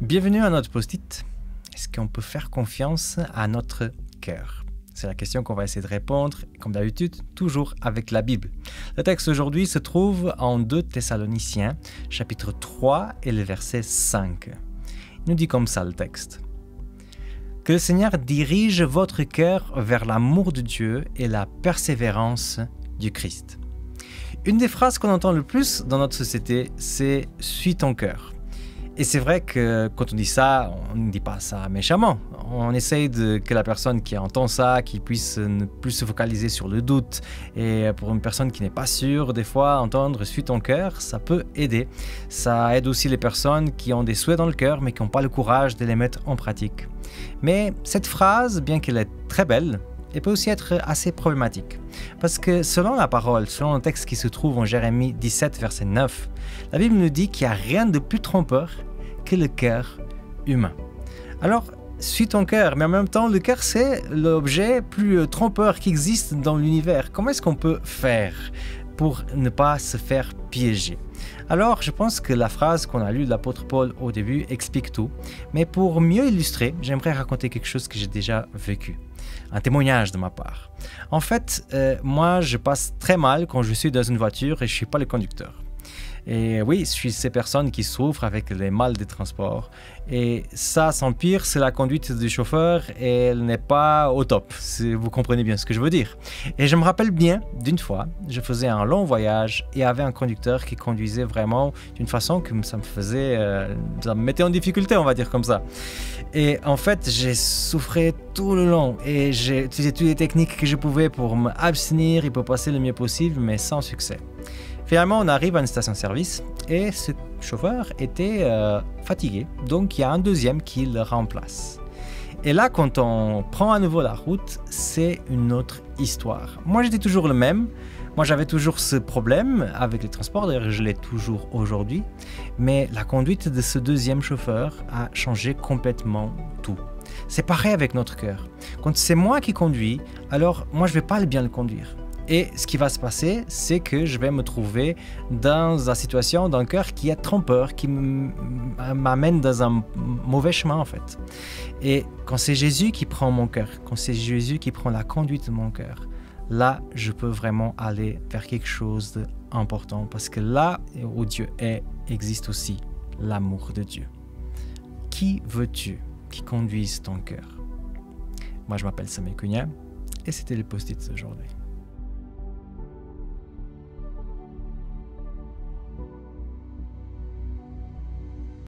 Bienvenue à notre post-it. Est-ce qu'on peut faire confiance à notre cœur? C'est la question qu'on va essayer de répondre, comme d'habitude, toujours avec la Bible. Le texte aujourd'hui se trouve en 2 Thessaloniciens, chapitre 3 et le verset 5. Il nous dit comme ça le texte. Que le Seigneur dirige votre cœur vers l'amour de Dieu et la persévérance du Christ. Une des phrases qu'on entend le plus dans notre société, c'est « suis ton cœur ». Et c'est vrai que quand on dit ça, on ne dit pas ça méchamment. On essaye que la personne qui entend ça, qui puisse ne plus se focaliser sur le doute. Et pour une personne qui n'est pas sûre, des fois, entendre « suis ton cœur », ça peut aider. Ça aide aussi les personnes qui ont des souhaits dans le cœur, mais qui n'ont pas le courage de les mettre en pratique. Mais cette phrase, bien qu'elle est très belle, elle peut aussi être assez problématique. Parce que selon la parole, selon le texte qui se trouve en Jérémie 17, verset 9, la Bible nous dit qu'il n'y a rien de plus trompeur que le cœur humain. Alors, suis ton cœur, mais en même temps, le cœur, c'est l'objet plus trompeur qui existe dans l'univers. Comment est-ce qu'on peut faire pour ne pas se faire piéger? Alors, je pense que la phrase qu'on a lue de l'apôtre Paul au début explique tout. Mais pour mieux illustrer, j'aimerais raconter quelque chose que j'ai déjà vécu. Un témoignage de ma part. En fait, moi, je passe très mal quand je suis dans une voiture et je ne suis pas le conducteur. Et oui, je suis ces personnes qui souffrent avec les mal des transports. Et ça, sans pire, c'est la conduite du chauffeur et elle n'est pas au top, si vous comprenez bien ce que je veux dire. Et je me rappelle bien d'une fois, je faisais un long voyage et il y avait un conducteur qui conduisait vraiment d'une façon que ça me mettait en difficulté, on va dire comme ça. Et en fait, j'ai souffert tout le long et j'ai utilisé toutes les techniques que je pouvais pour m'abstenir et pour passer le mieux possible, mais sans succès. Finalement, on arrive à une station-service et ce chauffeur était fatigué, donc il y a un deuxième qui le remplace. Et là, quand on prend à nouveau la route, c'est une autre histoire. Moi, j'étais toujours le même. Moi, j'avais toujours ce problème avec les transports, d'ailleurs, je l'ai toujours aujourd'hui. Mais la conduite de ce deuxième chauffeur a changé complètement tout. C'est pareil avec notre cœur. Quand c'est moi qui conduis, alors moi, je ne vais pas bien le conduire. Et ce qui va se passer, c'est que je vais me trouver dans la situation d'un cœur qui est trompeur, qui m'amène dans un mauvais chemin en fait. Et quand c'est Jésus qui prend mon cœur, quand c'est Jésus qui prend la conduite de mon cœur, là, je peux vraiment aller vers quelque chose d'important. Parce que là où Dieu est, existe aussi l'amour de Dieu. Qui veux-tu qui conduise ton cœur? Moi, je m'appelle Samuel Cunha et c'était le post-it d'aujourd'hui.